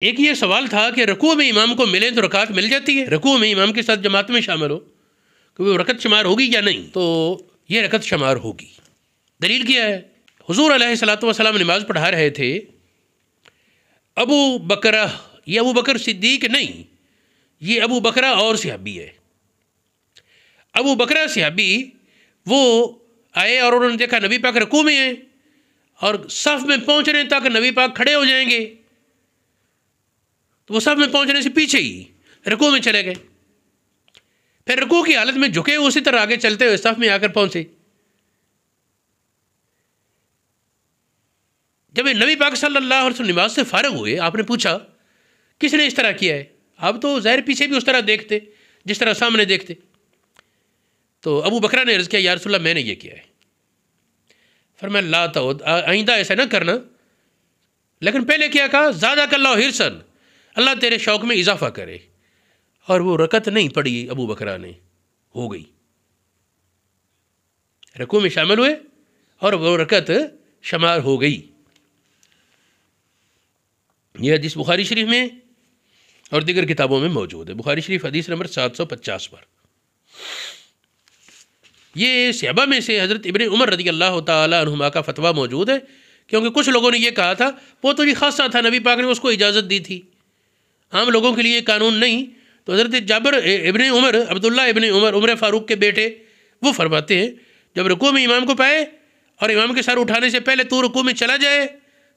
ایک یہ سوال تھا کہ رکوع میں امام کو ملیں تو رکعت مل جاتی ہے، رکوع میں امام کے ساتھ جماعت میں شامل ہو کہ وہ رکعت شمار ہوگی یا نہیں؟ تو یہ رکعت شمار ہوگی۔ دلیل کیا ہے؟ حضور علیہ الصلوۃ والسلام نماز پڑھا رہے تھے، ابو بکرہ، یہ ابو بکر صدیق نہیں، یہ ابو بکرہ اور صحابی ہے۔ ابو بکرہ صحابی وہ آئے اور انہوں نے دیکھا نبی پاک رکوع میں ہیں اور صف میں پہنچ رہے ہیں تاکہ نبی پاک کھڑے ہو جائیں گے، تو وہ صف میں پہنچنے سے پیچھے ہی رکوع میں چلے گئے، پھر رکوع کی حالت میں جھکے اسی طرح آگے چلتے ہوئے صف میں آ کر پہنچے۔ جب نبی پاک صلی اللہ علیہ وسلم نماز سے فارغ ہوئے، آپ نے پوچھا کس نے اس طرح کیا ہے؟ آپ تو ظاہر پیچھے بھی اس طرح دیکھتے جس طرح سامنے دیکھتے۔ تو ابو بکرہ نے عرض کیا یا رسول اللہ میں نے یہ کیا ہے۔ فرمایا لا تعود، آئندہ ایسا نہ کرنا، لیکن پہلے کیا کہا؟ زادک اللہ حرصاً، اللہ تیرے شوق میں اضافہ کرے، اور وہ رکعت نہیں پڑھی ابو بکرہ نے، ہو گئی، رکوع میں شامل ہوئے اور وہ رکعت شمار ہو گئی۔ یہ حدیث بخاری شریف میں اور دیگر کتابوں میں موجود ہے، بخاری شریف حدیث نمبر 750 پر۔ یہ صحابہ میں سے حضرت ابن عمر رضی اللہ تعالیٰ عنہما کا فتویٰ موجود ہے، کیونکہ کچھ لوگوں نے یہ کہا تھا وہ تو یہ خاصہ تھا، نبی پاک نے اس کو اجازت دی تھی، عام لوگوں کے لیے قانون نہیں۔ تو حضرت جابر ابن عمر، عبداللہ ابن عمر، عمر فاروق کے بیٹے، وہ فرماتے ہیں جب رکوع میں امام کو پائے اور امام کے سر اٹھانے سے پہلے تو رکوع میں چلا جائے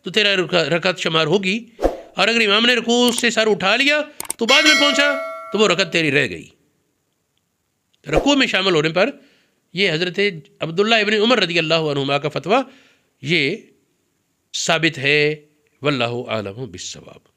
تو تیرا رکعت شمار ہوگی، اور اگر امام نے رکوع سے سر اٹھا لیا تو بعد میں پہنچا تو وہ رکعت تیری رہ گئی۔ رکوع میں شامل ہونے پر یہ حضرت عبداللہ ابن عمر رضی اللہ عنہما کا فتویٰ یہ ثابت ہے، واللہ اعلم بالصواب۔